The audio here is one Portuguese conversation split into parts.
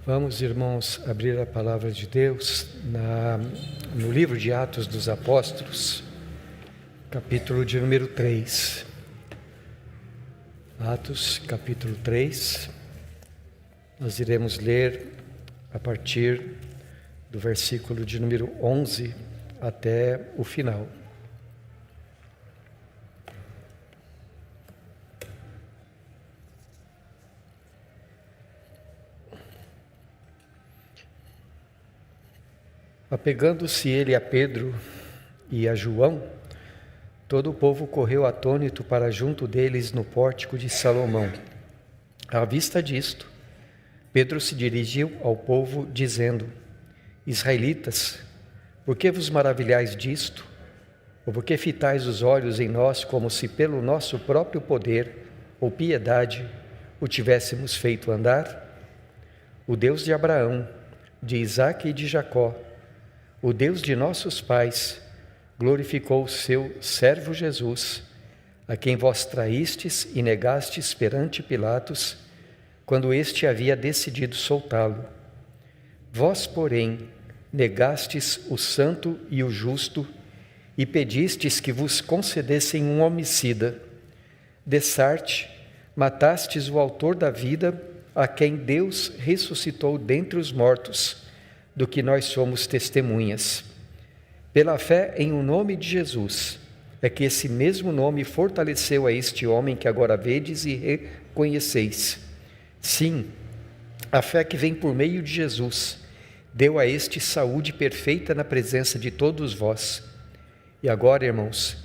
Vamos, irmãos, abrir a palavra de Deus no livro de Atos dos Apóstolos, capítulo de número 3. Atos, capítulo 3. Nós iremos ler a partir do versículo de número 11 até o final. Apegando-se ele a Pedro e a João, todo o povo correu atônito para junto deles no pórtico de Salomão. À vista disto, Pedro se dirigiu ao povo, dizendo: Israelitas, por que vos maravilhais disto? Ou por que fitais os olhos em nós, como se pelo nosso próprio poder ou piedade o tivéssemos feito andar? O Deus de Abraão, de Isaque e de Jacó, o Deus de nossos pais, glorificou o seu servo Jesus, a quem vós traístes e negastes perante Pilatos, quando este havia decidido soltá-lo. Vós, porém, negastes o santo e o justo e pedistes que vos concedessem um homicida. Dessarte, matastes o autor da vida, a quem Deus ressuscitou dentre os mortos, do que nós somos testemunhas. Pela fé em o nome de Jesus, é que esse mesmo nome fortaleceu a este homem que agora vedes e reconheceis. Sim, a fé que vem por meio de Jesus, deu a este saúde perfeita na presença de todos vós. E agora, irmãos,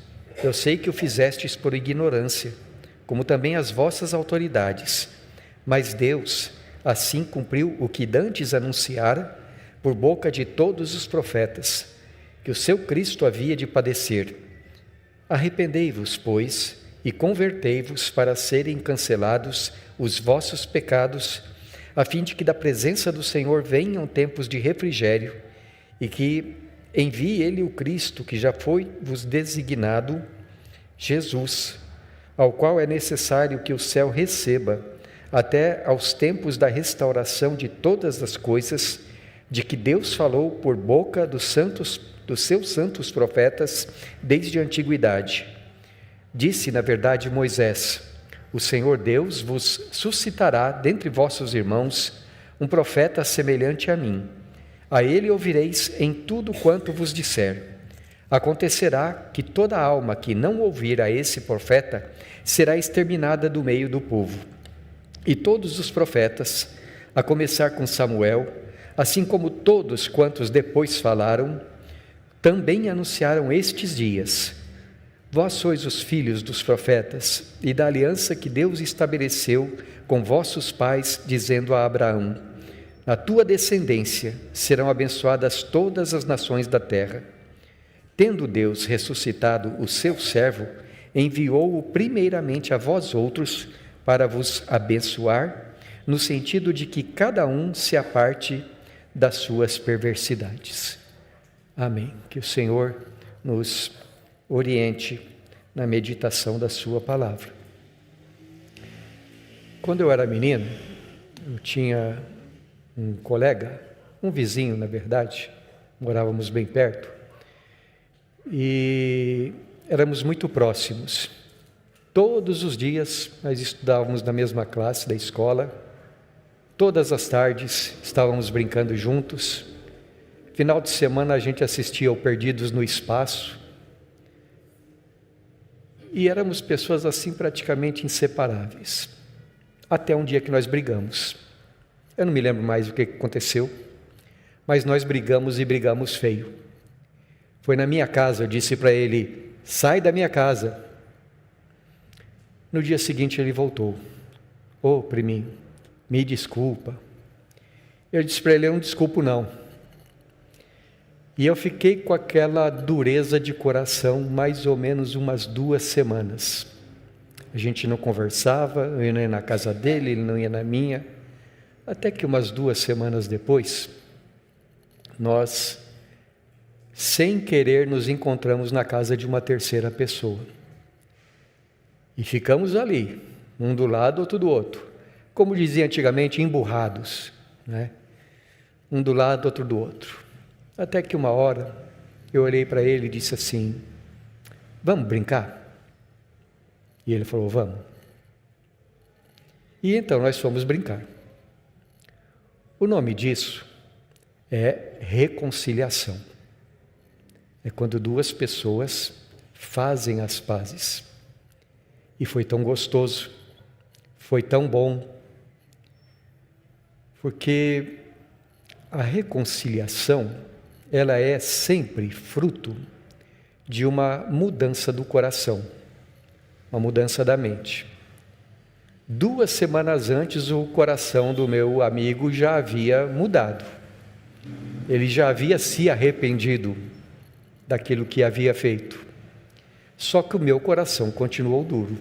eu sei que o fizestes por ignorância, como também as vossas autoridades, mas Deus assim cumpriu o que dantes anunciara, por boca de todos os profetas, que o seu Cristo havia de padecer. Arrependei-vos, pois, e convertei-vos para serem cancelados os vossos pecados, a fim de que da presença do Senhor venham tempos de refrigério, e que envie Ele o Cristo, que já foi vos designado, Jesus, ao qual é necessário que o céu receba, até aos tempos da restauração de todas as coisas, de que Deus falou por boca dos seus santos profetas desde a antiguidade. Disse, na verdade, Moisés: o Senhor Deus vos suscitará dentre vossos irmãos um profeta semelhante a mim. A ele ouvireis em tudo quanto vos disser. Acontecerá que toda alma que não ouvir a esse profeta será exterminada do meio do povo. E todos os profetas, a começar com Samuel, assim como todos quantos depois falaram, também anunciaram estes dias. Vós sois os filhos dos profetas e da aliança que Deus estabeleceu com vossos pais, dizendo a Abraão: na tua descendência serão abençoadas todas as nações da terra. Tendo Deus ressuscitado o seu servo, enviou-o primeiramente a vós outros para vos abençoar, no sentido de que cada um se aparte das suas perversidades. Amém. Que o Senhor nos oriente na meditação da sua palavra. Quando eu era menino, eu tinha um colega, um vizinho, na verdade, morávamos bem perto, e éramos muito próximos. Todos os dias nós estudávamos na mesma classe da escola. Todas as tardes estávamos brincando juntos. Final de semana a gente assistia ao Perdidos no Espaço. E éramos pessoas assim praticamente inseparáveis. Até um dia que nós brigamos. Eu não me lembro mais o que aconteceu, mas nós brigamos e brigamos feio. Foi na minha casa, eu disse para ele: sai da minha casa. No dia seguinte ele voltou. Ô, priminho, me desculpa. Eu disse para ele: eu não desculpo não. E eu fiquei com aquela dureza de coração mais ou menos umas 2 semanas. A gente não conversava, eu não ia na casa dele, ele não ia na minha. Até que umas 2 semanas depois, nós, sem querer, nos encontramos na casa de uma terceira pessoa. E ficamos ali, um do lado, outro do outro. Como dizia antigamente, emburrados. né? Um do lado, outro do outro. Até que uma hora eu olhei para ele e disse assim: vamos brincar? E ele falou: vamos. E então nós fomos brincar. O nome disso é reconciliação. É quando duas pessoas fazem as pazes. E foi tão gostoso, foi tão bom, porque a reconciliação, ela é sempre fruto de uma mudança do coração, uma mudança da mente. 2 semanas antes, o coração do meu amigo já havia mudado. Ele já havia se arrependido daquilo que havia feito. Só que o meu coração continuou duro.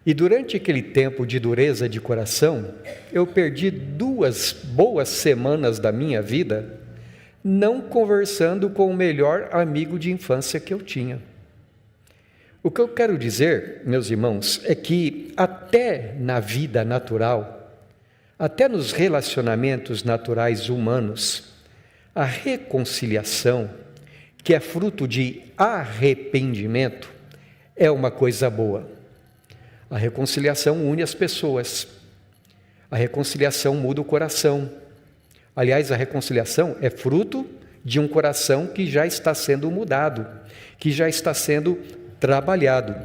E durante aquele tempo de dureza de coração, eu perdi 2 boas semanas da minha vida não conversando com o melhor amigo de infância que eu tinha. O que eu quero dizer, meus irmãos, é que até na vida natural, até nos relacionamentos naturais humanos, a reconciliação, que é fruto de arrependimento, é uma coisa boa. A reconciliação une as pessoas. A reconciliação muda o coração. Aliás, a reconciliação é fruto de um coração que já está sendo mudado, que já está sendo trabalhado.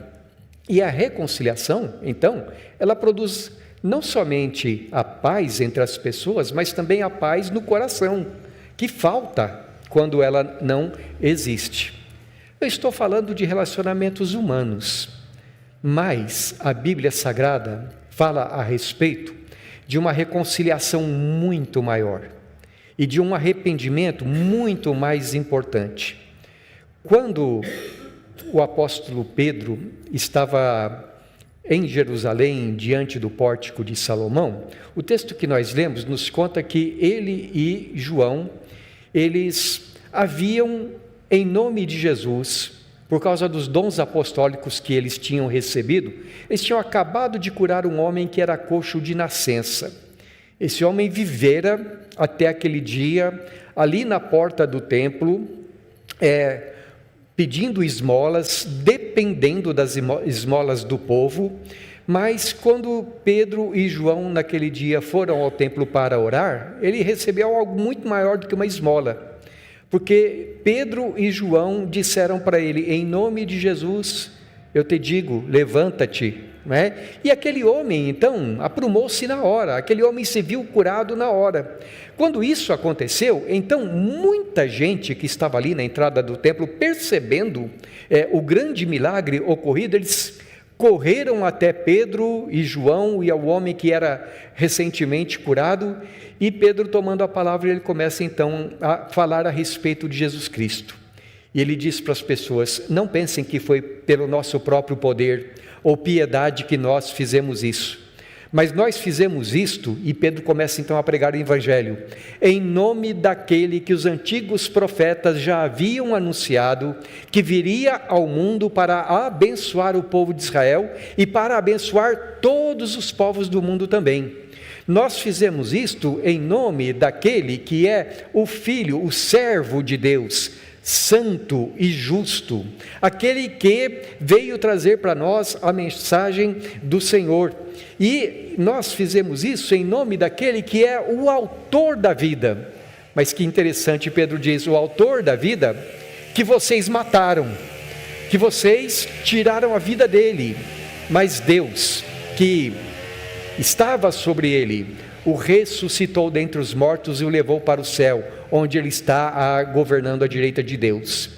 E a reconciliação, então, ela produz não somente a paz entre as pessoas, mas também a paz no coração, que falta quando ela não existe. Eu estou falando de relacionamentos humanos, mas a Bíblia Sagrada fala a respeito de uma reconciliação muito maior e de um arrependimento muito mais importante. Quando o apóstolo Pedro estava em Jerusalém, diante do pórtico de Salomão, o texto que nós lemos nos conta que ele e João, eles haviam, em nome de Jesus, por causa dos dons apostólicos que eles tinham recebido, eles tinham acabado de curar um homem que era coxo de nascença. Esse homem vivera até aquele dia, ali na porta do templo, pedindo esmolas, dependendo das esmolas do povo, mas quando Pedro e João naquele dia foram ao templo para orar, ele recebeu algo muito maior do que uma esmola, porque Pedro e João disseram para ele: em nome de Jesus, eu te digo, levanta-te. E aquele homem então aprumou-se na hora, aquele homem se viu curado na hora. Quando isso aconteceu, então muita gente que estava ali na entrada do templo, percebendo o grande milagre ocorrido, eles correram até Pedro e João e ao homem que era recentemente curado, e Pedro, tomando a palavra, ele começa então a falar a respeito de Jesus Cristo. E ele diz para as pessoas: não pensem que foi pelo nosso próprio poder ou piedade que nós fizemos isso, mas nós fizemos isto, e Pedro começa então a pregar o Evangelho, em nome daquele que os antigos profetas já haviam anunciado, que viria ao mundo para abençoar o povo de Israel e para abençoar todos os povos do mundo também. Nós fizemos isto em nome daquele que é o Filho, o servo de Deus, santo e justo, aquele que veio trazer para nós a mensagem do Senhor. E nós fizemos isso em nome daquele que é o autor da vida. Mas que interessante, Pedro diz: o autor da vida que vocês mataram, que vocês tiraram a vida dele, mas Deus, que estava sobre ele, o ressuscitou dentre os mortos e o levou para o céu, onde ele está governando à direita de Deus.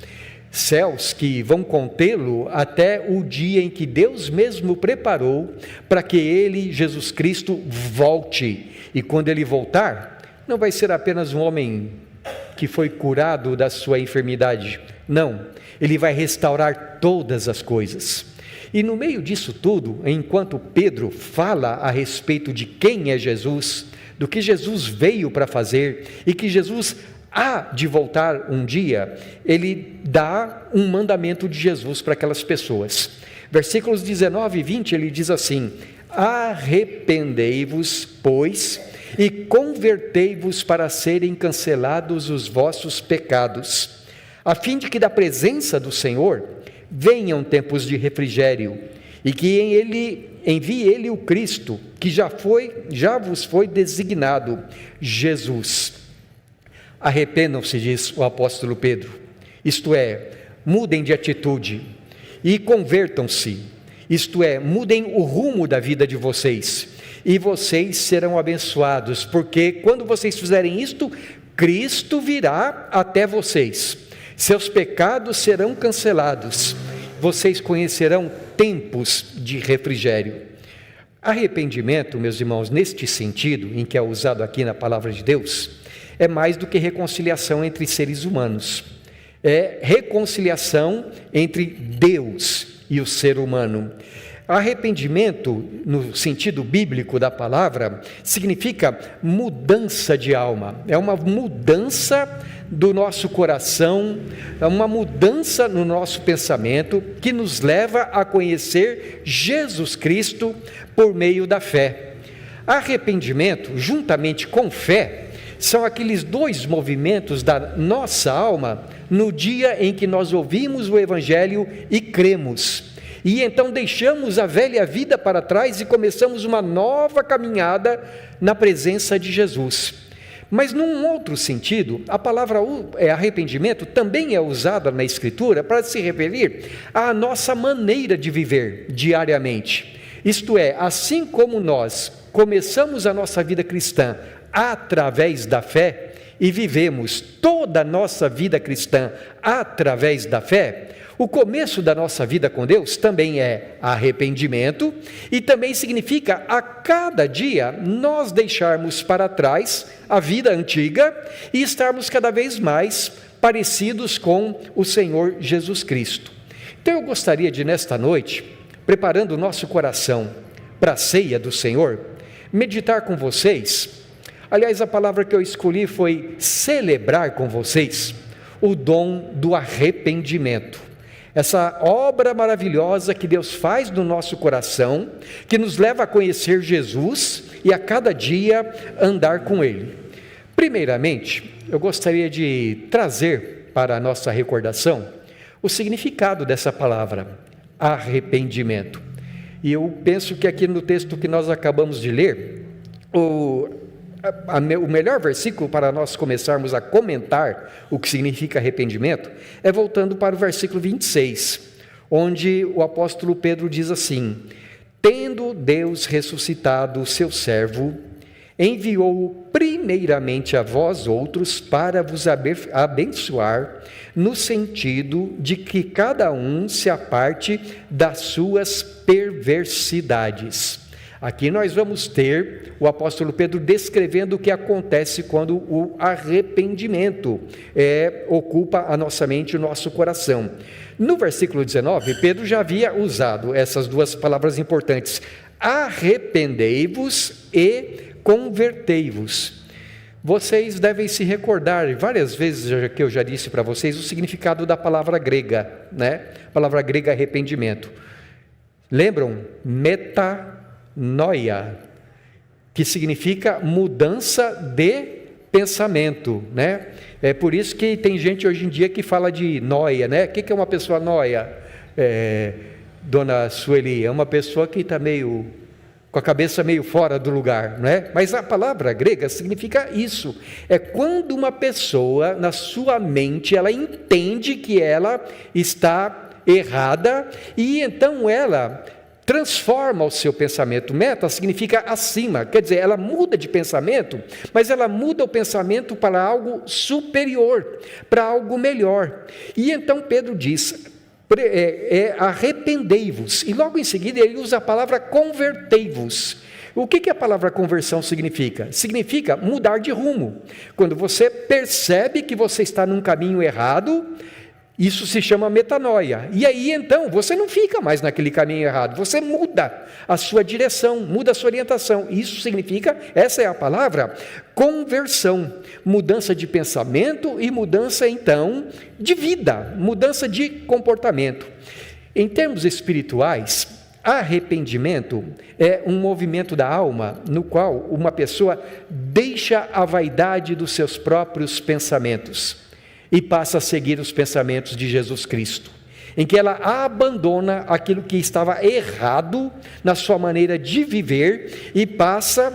Céus que vão contê-lo até o dia em que Deus mesmo preparou para que ele, Jesus Cristo, volte. E quando ele voltar, não vai ser apenas um homem que foi curado da sua enfermidade. Não, ele vai restaurar todas as coisas. E no meio disso tudo, enquanto Pedro fala a respeito de quem é Jesus, do que Jesus veio para fazer e que Jesus há de voltar um dia, ele dá um mandamento de Jesus para aquelas pessoas. Versículos 19 e 20, ele diz assim: arrependei-vos, pois, e convertei-vos para serem cancelados os vossos pecados, a fim de que da presença do Senhor venham tempos de refrigério, e que envie ele o Cristo, que já vos foi designado, Jesus. Arrependam-se, diz o apóstolo Pedro, isto é, mudem de atitude e convertam-se, isto é, mudem o rumo da vida de vocês, e vocês serão abençoados, porque quando vocês fizerem isto, Cristo virá até vocês, seus pecados serão cancelados, vocês conhecerão tempos de refrigério. Arrependimento, meus irmãos, neste sentido, em que é usado aqui na palavra de Deus, é mais do que reconciliação entre seres humanos, é reconciliação entre Deus e o ser humano. Arrependimento, no sentido bíblico da palavra, significa mudança de alma, é uma mudança do nosso coração, é uma mudança no nosso pensamento que nos leva a conhecer Jesus Cristo por meio da fé. Arrependimento, juntamente com fé, são aqueles dois movimentos da nossa alma no dia em que nós ouvimos o Evangelho e cremos. E então deixamos a velha vida para trás e começamos uma nova caminhada na presença de Jesus. Mas num outro sentido, a palavra arrependimento também é usada na Escritura para se referir à nossa maneira de viver diariamente. Isto é, assim como nós começamos a nossa vida cristã através da fé e vivemos toda a nossa vida cristã através da fé, o começo da nossa vida com Deus também é arrependimento e também significa a cada dia nós deixarmos para trás a vida antiga e estarmos cada vez mais parecidos com o Senhor Jesus Cristo. Então eu gostaria de nesta noite, preparando o nosso coração para a ceia do Senhor, meditar com vocês. Aliás, a palavra que eu escolhi foi celebrar com vocês o dom do arrependimento. Essa obra maravilhosa que Deus faz no nosso coração, que nos leva a conhecer Jesus e a cada dia andar com Ele. Primeiramente, eu gostaria de trazer para a nossa recordação o significado dessa palavra, arrependimento. E eu penso que aqui no texto que nós acabamos de ler, o melhor versículo para nós começarmos a comentar o que significa arrependimento é voltando para o versículo 26, onde o apóstolo Pedro diz assim: tendo Deus ressuscitado o seu servo, enviou-o primeiramente a vós outros para vos abençoar, no sentido de que cada um se aparte das suas perversidades. Aqui nós vamos ter o apóstolo Pedro descrevendo o que acontece quando o arrependimento ocupa a nossa mente e o nosso coração. No versículo 19, Pedro já havia usado essas duas palavras importantes: arrependei-vos e convertei-vos. Vocês devem se recordar, várias vezes que eu já disse para vocês, o significado da palavra grega, né? A palavra grega arrependimento. Lembram? Metanoia, que significa mudança de pensamento, né? É por isso que tem gente hoje em dia que fala de noia, né? O que é uma pessoa noia, dona Sueli? É uma pessoa que está com a cabeça meio fora do lugar, né? Mas a palavra grega significa isso, é quando uma pessoa, na sua mente, ela entende que ela está errada e então ela transforma o seu pensamento. Meta significa acima, quer dizer, ela muda de pensamento, mas ela muda o pensamento para algo superior, para algo melhor. E então Pedro diz: arrependei-vos, e logo em seguida ele usa a palavra convertei-vos. O que a palavra conversão significa? Significa mudar de rumo. Quando você percebe que você está num caminho errado, isso se chama metanoia. E aí então você não fica mais naquele caminho errado, você muda a sua direção, muda a sua orientação. Isso significa, essa é a palavra, conversão, mudança de pensamento e mudança então de vida, mudança de comportamento. Em termos espirituais, Arrependimento é um movimento da alma no qual uma pessoa deixa a vaidade dos seus próprios pensamentos e passa a seguir os pensamentos de Jesus Cristo, em que ela abandona aquilo que estava errado na sua maneira de viver e passa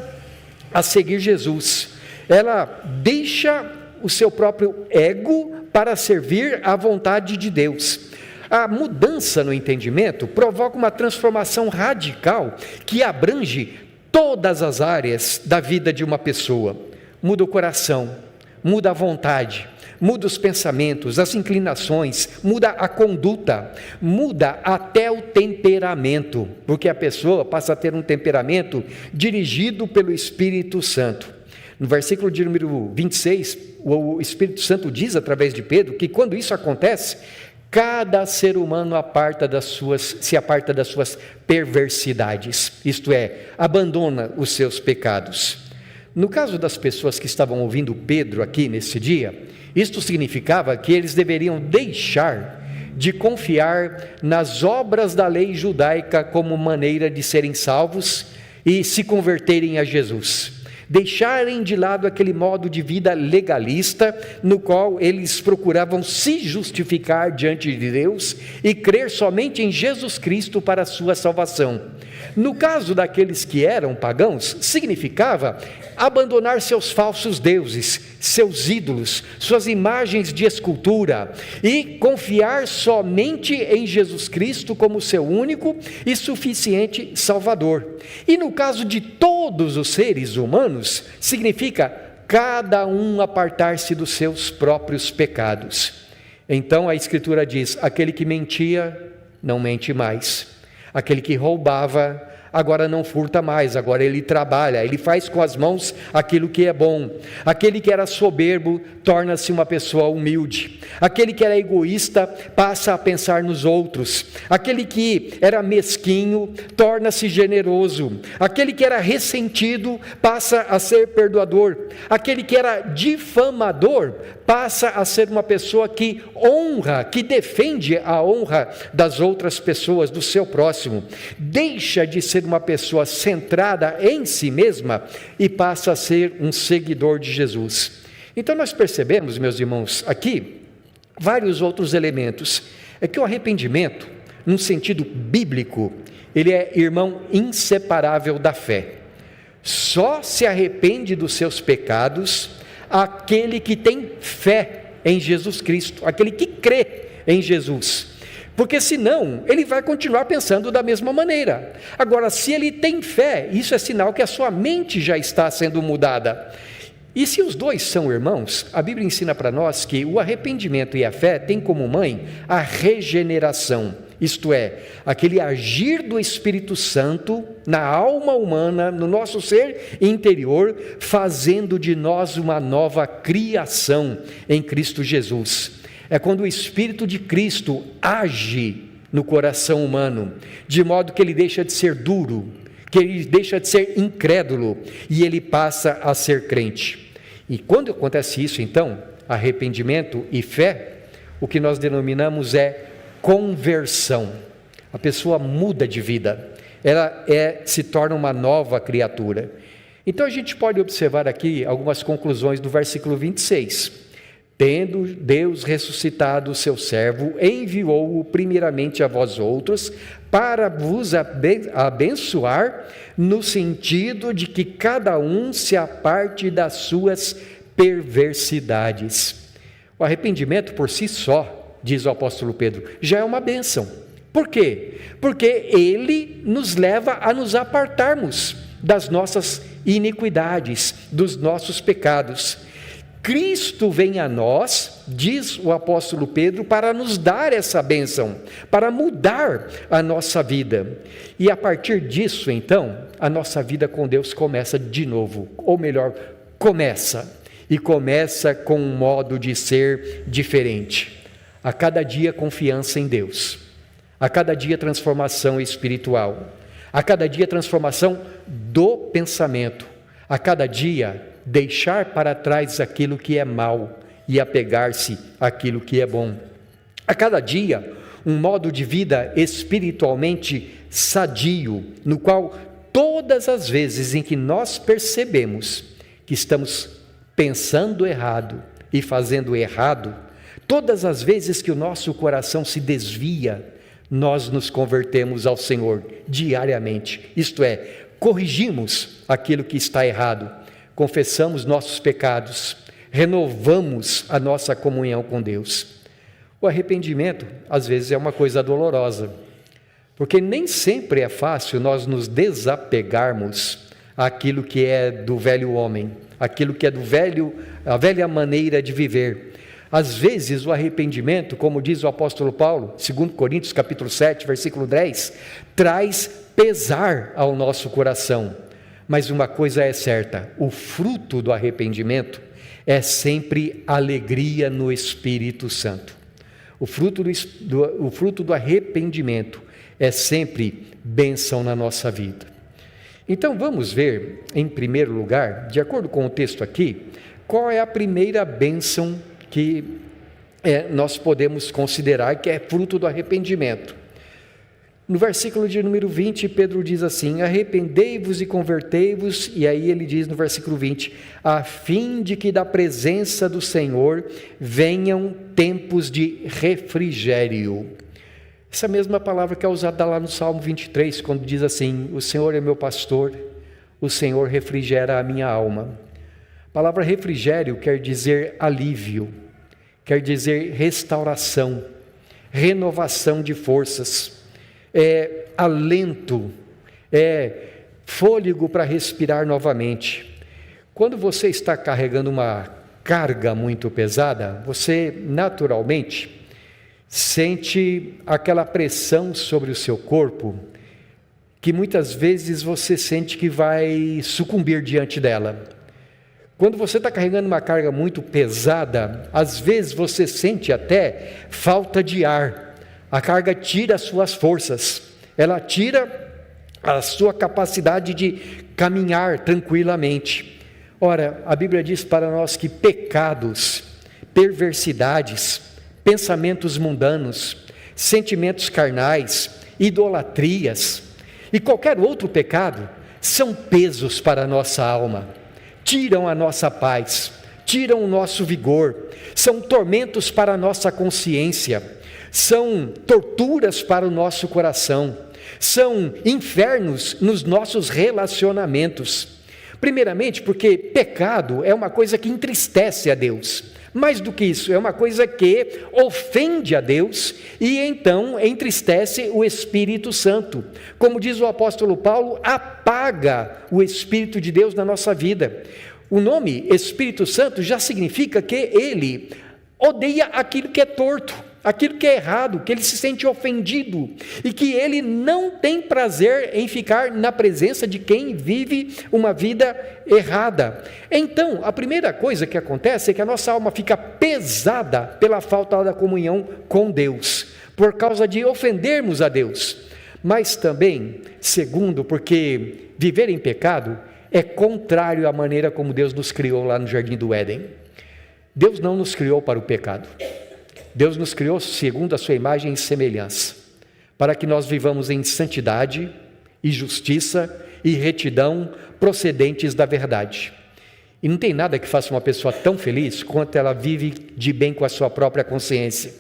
a seguir Jesus. Ela deixa o seu próprio ego para servir à vontade de Deus. A mudança no entendimento provoca uma transformação radical que abrange todas as áreas da vida de uma pessoa. Muda o coração, muda a vontade, muda os pensamentos, as inclinações, muda a conduta, muda até o temperamento, porque a pessoa passa a ter um temperamento dirigido pelo Espírito Santo. No versículo de número 26, o Espírito Santo diz através de Pedro que quando isso acontece, cada ser humano se aparta das suas perversidades, isto é, abandona os seus pecados. No caso das pessoas que estavam ouvindo Pedro aqui nesse dia, isto significava que eles deveriam deixar de confiar nas obras da lei judaica como maneira de serem salvos e se converterem a Jesus. Deixarem de lado aquele modo de vida legalista no qual eles procuravam se justificar diante de Deus e crer somente em Jesus Cristo para a sua salvação. No caso daqueles que eram pagãos, significava abandonar seus falsos deuses, seus ídolos, suas imagens de escultura e confiar somente em Jesus Cristo como seu único e suficiente Salvador. E no caso de todos os seres humanos, significa cada um apartar-se dos seus próprios pecados. Então a Escritura diz: aquele que mentia, não mente mais. Aquele que roubava, agora não furta mais, agora ele trabalha, ele faz com as mãos aquilo que é bom. Aquele que era soberbo, torna-se uma pessoa humilde. Aquele que era egoísta, passa a pensar nos outros. Aquele que era mesquinho, torna-se generoso. Aquele que era ressentido, passa a ser perdoador. Aquele que era difamador, passa a ser uma pessoa que honra, que defende a honra das outras pessoas, do seu próximo. Deixa de ser uma pessoa centrada em si mesma e passa a ser um seguidor de Jesus. Então nós percebemos, meus irmãos, aqui vários outros elementos. É que o arrependimento, num sentido bíblico, ele é irmão inseparável da fé. Só se arrepende dos seus pecados aquele que tem fé em Jesus Cristo, aquele que crê em Jesus. Porque senão ele vai continuar pensando da mesma maneira. Agora, se ele tem fé, isso é sinal que a sua mente já está sendo mudada. E se os dois são irmãos, a Bíblia ensina para nós que o arrependimento e a fé têm como mãe a regeneração, isto é, aquele agir do Espírito Santo na alma humana, no nosso ser interior, fazendo de nós uma nova criação em Cristo Jesus. É quando o Espírito de Cristo age no coração humano, de modo que ele deixa de ser duro, que ele deixa de ser incrédulo e ele passa a ser crente. E quando acontece isso, então, arrependimento e fé, o que nós denominamos é conversão. A pessoa muda de vida, ela se torna uma nova criatura. Então a gente pode observar aqui algumas conclusões do versículo 26. Tendo Deus ressuscitado o seu servo, enviou-o primeiramente a vós outros, para vos abençoar, no sentido de que cada um se aparte das suas perversidades. O arrependimento por si só, diz o apóstolo Pedro, já é uma bênção. Por quê? Porque ele nos leva a nos apartarmos das nossas iniquidades, dos nossos pecados. Cristo vem a nós, diz o apóstolo Pedro, para nos dar essa bênção, para mudar a nossa vida. E a partir disso, então, a nossa vida com Deus começa de novo, ou melhor, começa com um modo de ser diferente. A cada dia confiança em Deus, a cada dia transformação espiritual, a cada dia transformação do pensamento, a cada dia deixar para trás aquilo que é mal e apegar-se àquilo que é bom. A cada dia, um modo de vida espiritualmente sadio, no qual todas as vezes em que nós percebemos que estamos pensando errado e fazendo errado, todas as vezes que o nosso coração se desvia, nós nos convertemos ao Senhor diariamente, isto é, corrigimos aquilo que está errado, confessamos nossos pecados, renovamos a nossa comunhão com Deus. O arrependimento, às vezes, é uma coisa dolorosa, porque nem sempre é fácil nós nos desapegarmos àquilo que é do velho homem, aquilo que é a velha maneira de viver. Às vezes o arrependimento, como diz o apóstolo Paulo, 2 Coríntios capítulo 7, versículo 10, traz pesar ao nosso coração. Mas uma coisa é certa, o fruto do arrependimento é sempre alegria no Espírito Santo. O fruto do arrependimento é sempre bênção na nossa vida. Então vamos ver, em primeiro lugar, de acordo com o texto aqui, qual é a primeira bênção que nós podemos considerar que é fruto do arrependimento. No versículo de número 20, Pedro diz assim: arrependei-vos e convertei-vos, e aí ele diz no versículo 20, a fim de que da presença do Senhor venham tempos de refrigério. Essa mesma palavra que é usada lá no Salmo 23, quando diz assim: o Senhor é meu pastor, o Senhor refrigera a minha alma. A palavra refrigério quer dizer alívio, quer dizer restauração, renovação de forças, é alento, é fôlego para respirar novamente. Quando você está carregando uma carga muito pesada, você naturalmente sente aquela pressão sobre o seu corpo, que muitas vezes você sente que vai sucumbir diante dela. Quando você está carregando uma carga muito pesada, às vezes você sente até falta de ar. A carga tira as suas forças, ela tira a sua capacidade de caminhar tranquilamente. Ora, a Bíblia diz para nós que pecados, perversidades, pensamentos mundanos, sentimentos carnais, idolatrias e qualquer outro pecado são pesos para a nossa alma, tiram a nossa paz, tiram o nosso vigor, são tormentos para a nossa consciência, são torturas para o nosso coração, são infernos nos nossos relacionamentos. Primeiramente porque pecado é uma coisa que entristece a Deus. Mais do que isso, é uma coisa que ofende a Deus e então entristece o Espírito Santo. Como diz o apóstolo Paulo, apaga o Espírito de Deus na nossa vida. O nome Espírito Santo já significa que ele odeia aquilo que é torto, aquilo que é errado, que ele se sente ofendido e que ele não tem prazer em ficar na presença de quem vive uma vida errada. Então, a primeira coisa que acontece é que a nossa alma fica pesada pela falta da comunhão com Deus, por causa de ofendermos a Deus, mas também, segundo, porque viver em pecado é contrário à maneira como Deus nos criou lá no Jardim do Éden. Deus não nos criou para o pecado. Deus nos criou segundo a sua imagem e semelhança, para que nós vivamos em santidade e justiça e retidão procedentes da verdade. E não tem nada que faça uma pessoa tão feliz quanto ela vive de bem com a sua própria consciência,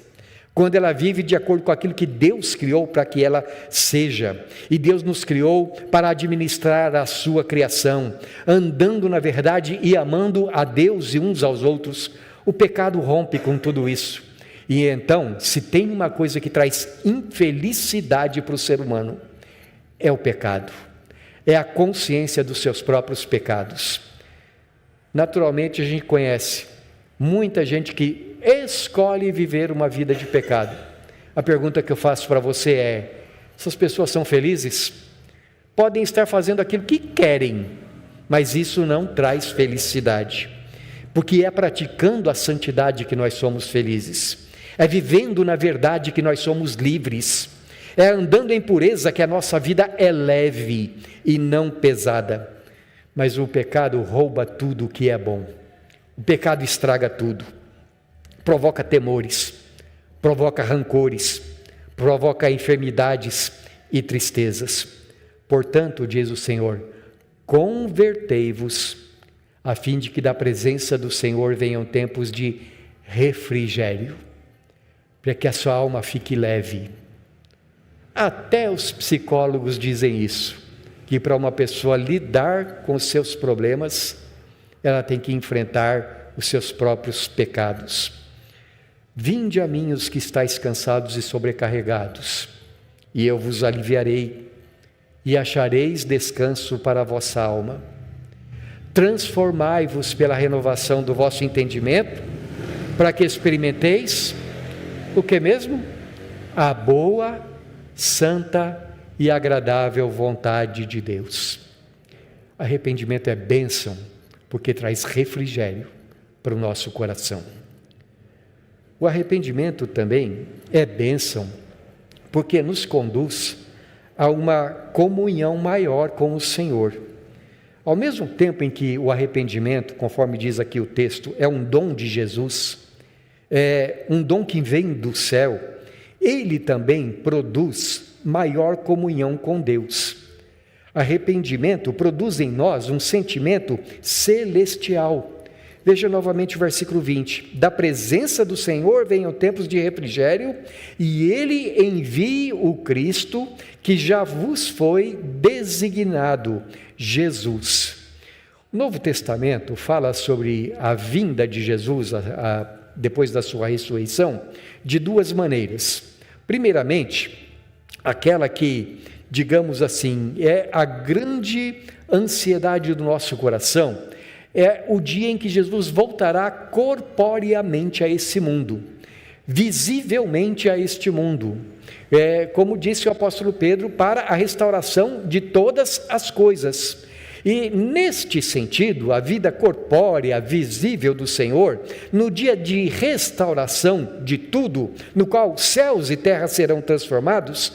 quando ela vive de acordo com aquilo que Deus criou para que ela seja. E Deus nos criou para administrar a sua criação, andando na verdade e amando a Deus e uns aos outros. O pecado rompe com tudo isso. E então, se tem uma coisa que traz infelicidade para o ser humano, é o pecado, é a consciência dos seus próprios pecados. Naturalmente a gente conhece muita gente que escolhe viver uma vida de pecado. A pergunta que eu faço para você é: essas pessoas são felizes? Podem estar fazendo aquilo que querem, mas isso não traz felicidade, porque é praticando a santidade que nós somos felizes. É vivendo na verdade que nós somos livres, é andando em pureza que a nossa vida é leve e não pesada. Mas o pecado rouba tudo o que é bom, o pecado estraga tudo, provoca temores, provoca rancores, provoca enfermidades e tristezas. Portanto, diz o Senhor, convertei-vos, a fim de que da presença do Senhor venham tempos de refrigério, para que a sua alma fique leve. Até os psicólogos dizem isso, que para uma pessoa lidar com os seus problemas, ela tem que enfrentar os seus próprios pecados. Vinde a mim os que estáis cansados e sobrecarregados, e eu vos aliviarei, e achareis descanso para a vossa alma. Transformai-vos pela renovação do vosso entendimento, para que experimenteis o que mesmo? A boa, santa e agradável vontade de Deus. Arrependimento é bênção, porque traz refrigério para o nosso coração. O arrependimento também é bênção, porque nos conduz a uma comunhão maior com o Senhor. Ao mesmo tempo em que o arrependimento, conforme diz aqui o texto, é um dom de Jesus, é um dom que vem do céu, ele também produz maior comunhão com Deus. Arrependimento produz em nós um sentimento celestial. Veja novamente o versículo 20. Da presença do Senhor venham tempos de refrigério, e Ele envie o Cristo, que já vos foi designado, Jesus. O Novo Testamento fala sobre a vinda de Jesus, depois da sua ressurreição, de duas maneiras. Primeiramente, aquela que, digamos assim, é a grande ansiedade do nosso coração, é o dia em que Jesus voltará corporeamente a esse mundo, visivelmente a este mundo, como disse o apóstolo Pedro, para a restauração de todas as coisas. E neste sentido, a vida corpórea, visível do Senhor, no dia de restauração de tudo, no qual céus e terra serão transformados,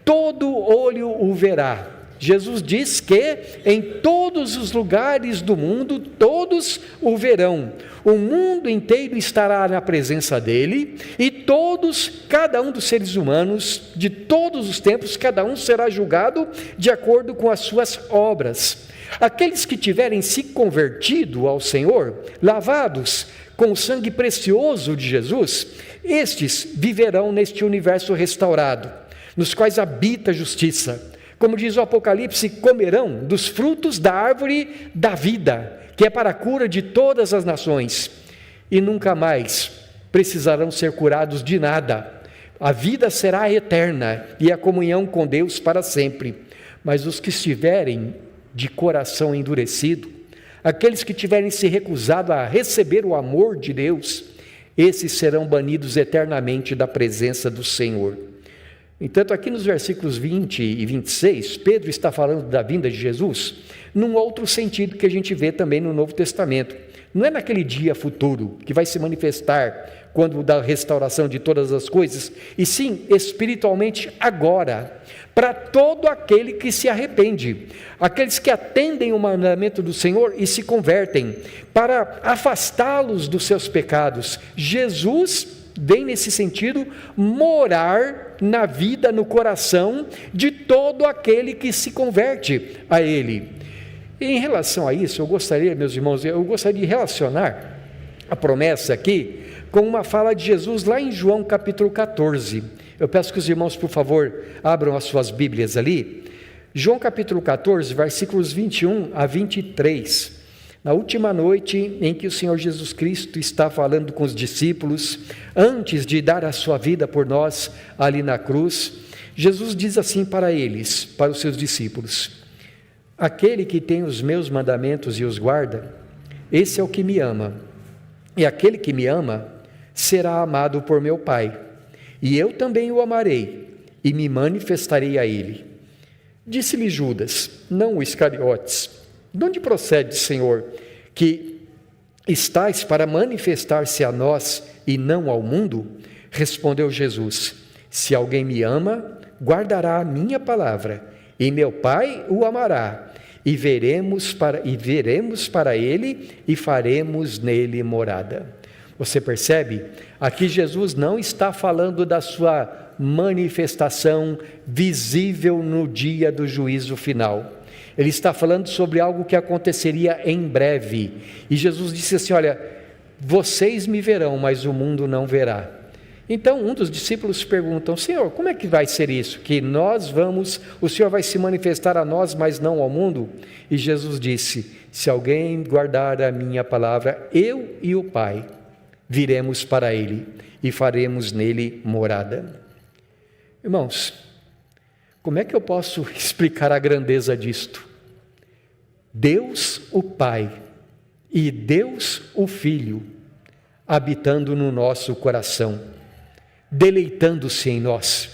todo olho o verá. Jesus diz que em todos os lugares do mundo, todos o verão. O mundo inteiro estará na presença dele, e todos, cada um dos seres humanos, de todos os tempos, cada um será julgado de acordo com as suas obras. Aqueles que tiverem se convertido ao Senhor, lavados com o sangue precioso de Jesus, estes viverão neste universo restaurado, nos quais habita a justiça. Como diz o Apocalipse, comerão dos frutos da árvore da vida, que é para a cura de todas as nações, e nunca mais precisarão ser curados de nada. A vida será eterna e a comunhão com Deus para sempre. Mas os que estiverem de coração endurecido, aqueles que tiverem se recusado a receber o amor de Deus, esses serão banidos eternamente da presença do Senhor. Entanto, aqui nos versículos 20 e 26, Pedro está falando da vinda de Jesus num outro sentido que a gente vê também no Novo Testamento. Não é naquele dia futuro que vai se manifestar quando da restauração de todas as coisas, e sim espiritualmente agora, para todo aquele que se arrepende, aqueles que atendem o mandamento do Senhor e se convertem, para afastá-los dos seus pecados. Jesus vem nesse sentido morar na vida, no coração de todo aquele que se converte a Ele. E em relação a isso, eu gostaria, meus irmãos, de relacionar a promessa aqui com uma fala de Jesus lá em João capítulo 14. Eu peço que os irmãos, por favor, abram as suas Bíblias ali. João capítulo 14, versículos 21 a 23. Na última noite em que o Senhor Jesus Cristo está falando com os discípulos, antes de dar a sua vida por nós ali na cruz, Jesus diz assim para eles, para os seus discípulos: aquele que tem os meus mandamentos e os guarda, esse é o que me ama, e aquele que me ama será amado por meu Pai, e eu também o amarei e me manifestarei a ele. Disse-lhe Judas, não o Iscariotes: de onde procede, Senhor, que estais para manifestar-se a nós e não ao mundo? Respondeu Jesus: se alguém me ama, guardará a minha palavra, e meu Pai o amará, e veremos para ele e faremos nele morada. Você percebe? Aqui Jesus não está falando da sua manifestação visível no dia do juízo final. Ele está falando sobre algo que aconteceria em breve. E Jesus disse assim: olha, vocês me verão, mas o mundo não verá. Então um dos discípulos perguntam: Senhor, como é que vai ser isso? Que o Senhor vai se manifestar a nós, mas não ao mundo? E Jesus disse: se alguém guardar a minha palavra, eu e o Pai viremos para ele e faremos nele morada. Irmãos, como é que eu posso explicar a grandeza disto? Deus o Pai e Deus o Filho habitando no nosso coração, deleitando-se em nós,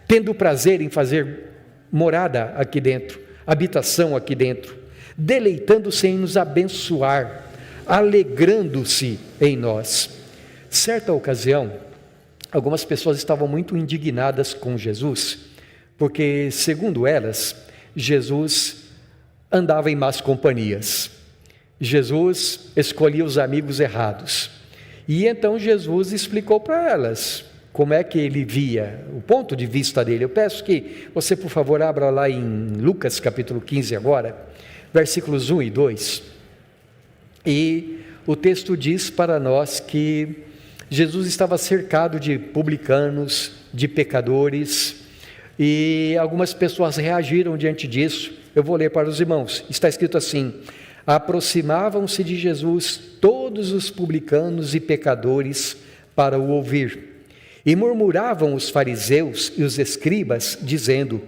tendo prazer em fazer morada aqui dentro, habitação aqui dentro, deleitando-se em nos abençoar, alegrando-se em nós. Certa ocasião, algumas pessoas estavam muito indignadas com Jesus, porque, segundo elas, Jesus andava em más companhias. Jesus escolhia os amigos errados. E então Jesus explicou para elas como é que ele via, o ponto de vista dele. Eu peço que você, por favor, abra lá em Lucas capítulo 15 agora, versículos 1 e 2. E o texto diz para nós que Jesus estava cercado de publicanos, de pecadores, e algumas pessoas reagiram diante disso. Eu vou ler para os irmãos. Está escrito assim: aproximavam-se de Jesus todos os publicanos e pecadores para o ouvir. E murmuravam os fariseus e os escribas, dizendo: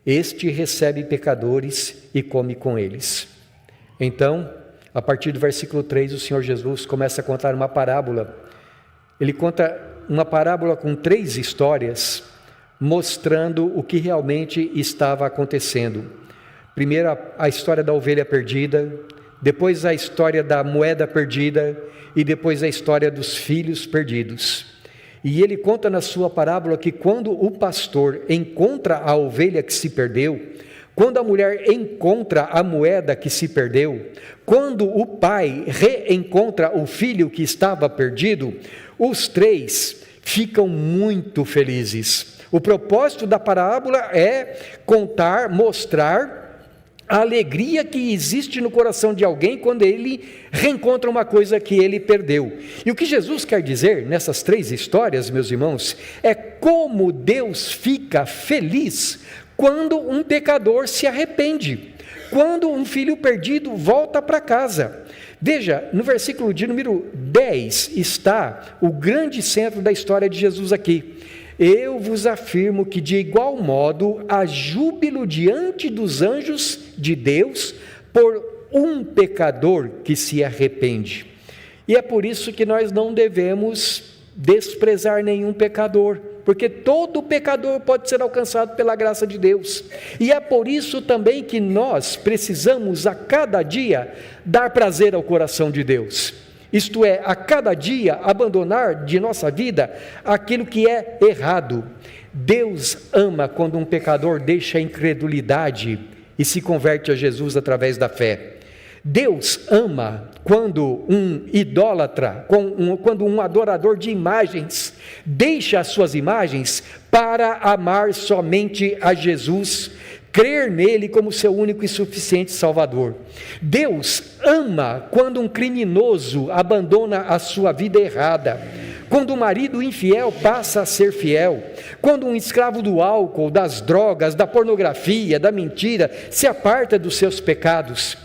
este recebe pecadores e come com eles. Então, a partir do versículo 3, o Senhor Jesus começa a contar uma parábola. Ele conta uma parábola com 3 histórias, mostrando o que realmente estava acontecendo. Primeiro a história da ovelha perdida, depois a história da moeda perdida e depois a história dos filhos perdidos. E ele conta na sua parábola que quando o pastor encontra a ovelha que se perdeu, quando a mulher encontra a moeda que se perdeu, quando o pai reencontra o filho que estava perdido, os 3 ficam muito felizes. O propósito da parábola é contar, mostrar a alegria que existe no coração de alguém quando ele reencontra uma coisa que ele perdeu. E o que Jesus quer dizer nessas 3 histórias, meus irmãos, é como Deus fica feliz quando um pecador se arrepende, quando um filho perdido volta para casa. Veja, no versículo de número 10 está o grande centro da história de Jesus aqui. Eu vos afirmo que de igual modo há júbilo diante dos anjos de Deus por um pecador que se arrepende. E é por isso que nós não devemos desprezar nenhum pecador, porque todo pecador pode ser alcançado pela graça de Deus. E é por isso também que nós precisamos a cada dia dar prazer ao coração de Deus. Isto é, a cada dia abandonar de nossa vida aquilo que é errado. Deus ama quando um pecador deixa a incredulidade e se converte a Jesus através da fé. Deus ama quando um idólatra, quando um adorador de imagens deixa as suas imagens para amar somente a Jesus, crer nele como seu único e suficiente Salvador. Deus ama quando um criminoso abandona a sua vida errada, quando um marido infiel passa a ser fiel, quando um escravo do álcool, das drogas, da pornografia, da mentira, se aparta dos seus pecados.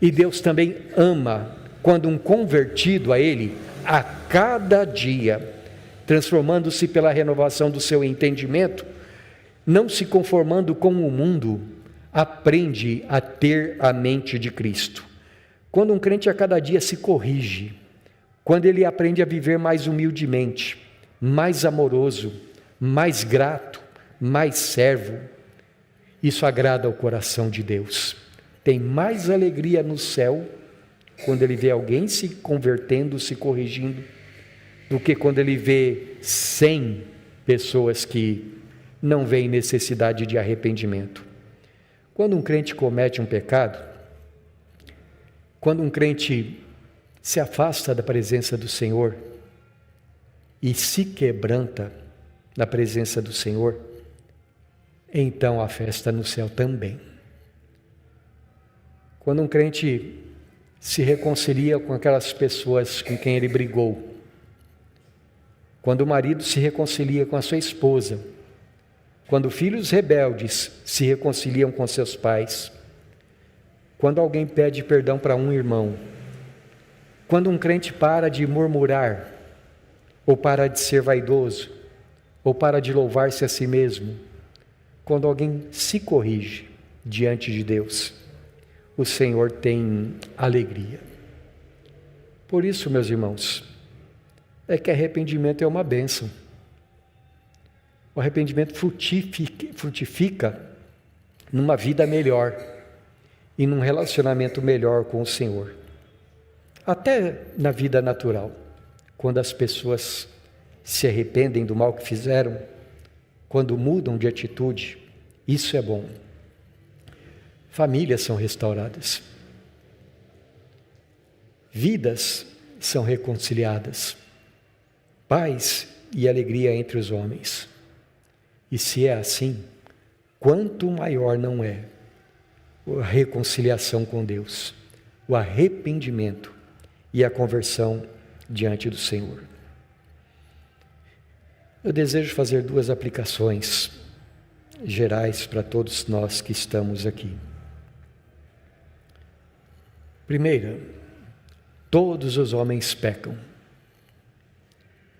E Deus também ama quando um convertido a ele, a cada dia, transformando-se pela renovação do seu entendimento, não se conformando com o mundo, aprende a ter a mente de Cristo. Quando um crente a cada dia se corrige, quando ele aprende a viver mais humildemente, mais amoroso, mais grato, mais servo, isso agrada ao coração de Deus. Tem mais alegria no céu quando ele vê alguém se convertendo, se corrigindo, do que quando ele vê 100 pessoas que não veem necessidade de arrependimento. Quando um crente comete um pecado, quando um crente se afasta da presença do Senhor e se quebranta, na presença do Senhor, então a festa no céu também. Quando um crente se reconcilia com aquelas pessoas com quem ele brigou, quando o marido se reconcilia com a sua esposa, quando filhos rebeldes se reconciliam com seus pais, quando alguém pede perdão para um irmão, quando um crente para de murmurar, ou para de ser vaidoso, ou para de louvar-se a si mesmo, quando alguém se corrige diante de Deus, o Senhor tem alegria. Por isso, meus irmãos, é que arrependimento é uma bênção. O arrependimento frutifica numa vida melhor e num relacionamento melhor com o Senhor. Até na vida natural, quando as pessoas se arrependem do mal que fizeram, quando mudam de atitude, isso é bom. Famílias são restauradas, vidas são reconciliadas, paz e alegria entre os homens. E se é assim, quanto maior não é a reconciliação com Deus, o arrependimento e a conversão diante do Senhor. Eu desejo fazer 2 aplicações gerais para todos nós que estamos aqui. Primeira, todos os homens pecam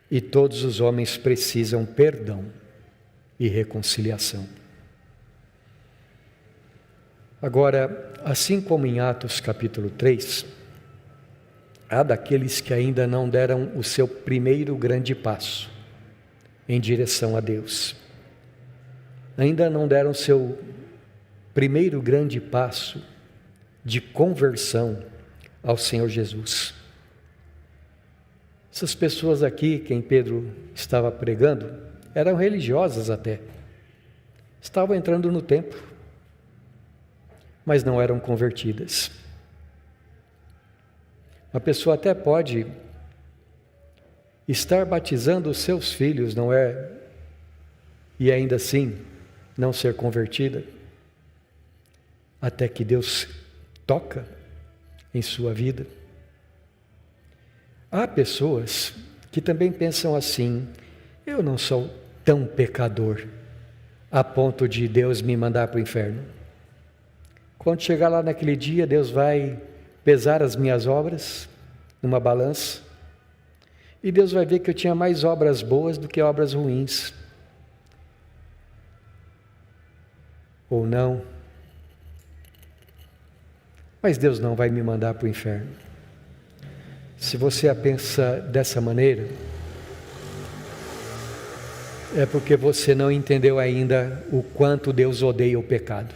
e todos os homens precisam perdão e reconciliação. Agora, assim como em Atos capítulo 3, há daqueles que ainda não deram o seu primeiro grande passo em direção a Deus. Ainda não deram o seu primeiro grande passo de conversão ao Senhor Jesus. Essas pessoas aqui, quem Pedro estava pregando, eram religiosas até. Estavam entrando no templo, mas não eram convertidas. A pessoa até pode estar batizando os seus filhos, não é? E ainda assim não ser convertida, até que Deus toca em sua vida. Há pessoas que também pensam assim: eu não sou tão pecador a ponto de Deus me mandar para o inferno. Quando chegar lá naquele dia, Deus vai pesar as minhas obras numa balança, e Deus vai ver que eu tinha mais obras boas do que obras ruins. Ou não. Mas Deus não vai me mandar para o inferno. Se você pensa dessa maneira, é porque você não entendeu ainda o quanto Deus odeia o pecado,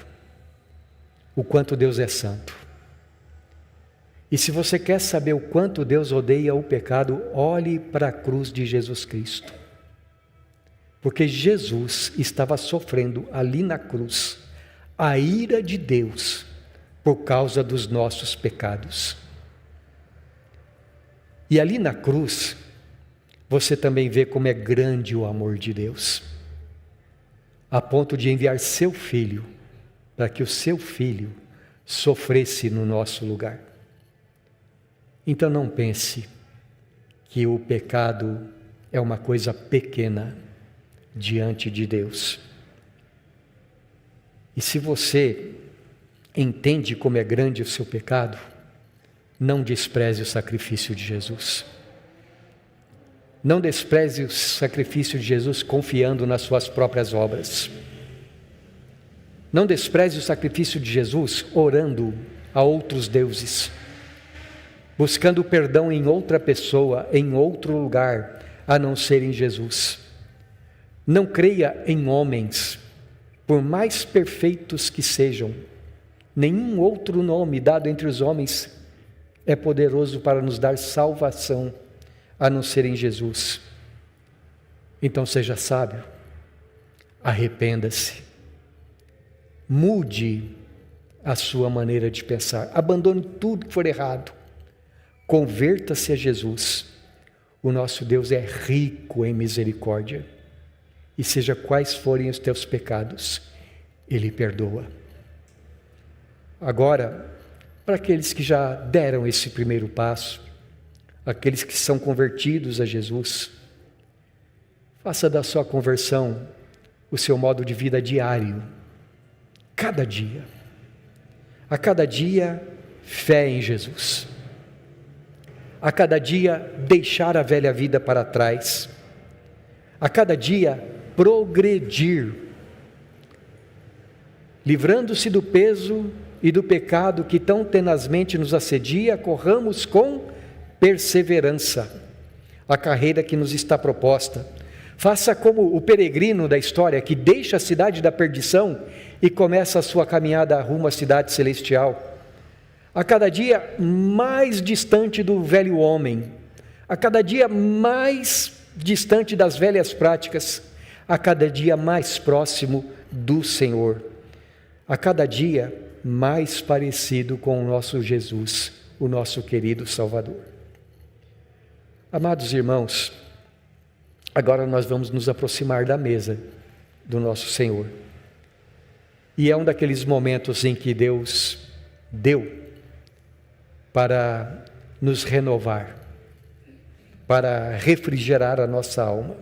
o quanto Deus é santo. E se você quer saber o quanto Deus odeia o pecado, olhe para a cruz de Jesus Cristo. Porque Jesus estava sofrendo ali na cruz a ira de Deus por causa dos nossos pecados. E ali na cruz, você também vê como é grande o amor de Deus, a ponto de enviar seu Filho, para que o seu Filho sofresse no nosso lugar. Então não pense que o pecado é uma coisa pequena diante de Deus. E se você entende como é grande o seu pecado, não despreze o sacrifício de Jesus. Não despreze o sacrifício de Jesus confiando nas suas próprias obras. Não despreze o sacrifício de Jesus orando a outros deuses, buscando perdão em outra pessoa, em outro lugar, a não ser em Jesus. Não creia em homens, por mais perfeitos que sejam. Nenhum outro nome dado entre os homens é poderoso para nos dar salvação, a não ser em Jesus. Então seja sábio, arrependa-se, mude a sua maneira de pensar, abandone tudo que for errado, converta-se a Jesus. O nosso Deus é rico em misericórdia e seja quais forem os teus pecados, Ele perdoa. Agora, para aqueles que já deram esse primeiro passo, aqueles que são convertidos a Jesus, faça da sua conversão o seu modo de vida diário, cada dia. A cada dia, fé em Jesus. A cada dia, deixar a velha vida para trás. A cada dia, progredir, livrando-se do peso e do pecado que tão tenazmente nos assedia, corramos com perseverança a carreira que nos está proposta. Faça como o peregrino da história que deixa a cidade da perdição e começa a sua caminhada rumo à cidade celestial. A cada dia mais distante do velho homem, a cada dia mais distante das velhas práticas, a cada dia mais próximo do Senhor, a cada dia mais parecido com o nosso Jesus, o nosso querido Salvador. Amados irmãos, agora nós vamos nos aproximar da mesa do nosso Senhor. E é um daqueles momentos em que Deus deu para nos renovar, para refrigerar a nossa alma.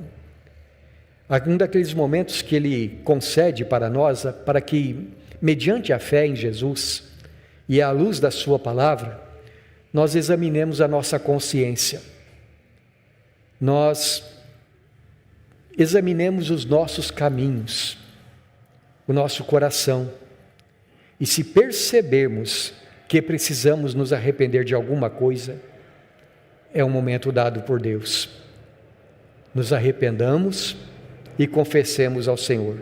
Um daqueles momentos que Ele concede para nós, para que, mediante a fé em Jesus e à luz da Sua palavra, nós examinemos a nossa consciência. Nós examinemos os nossos caminhos, o nosso coração, e se percebermos que precisamos nos arrepender de alguma coisa, é um momento dado por Deus. Nos arrependamos e confessemos ao Senhor.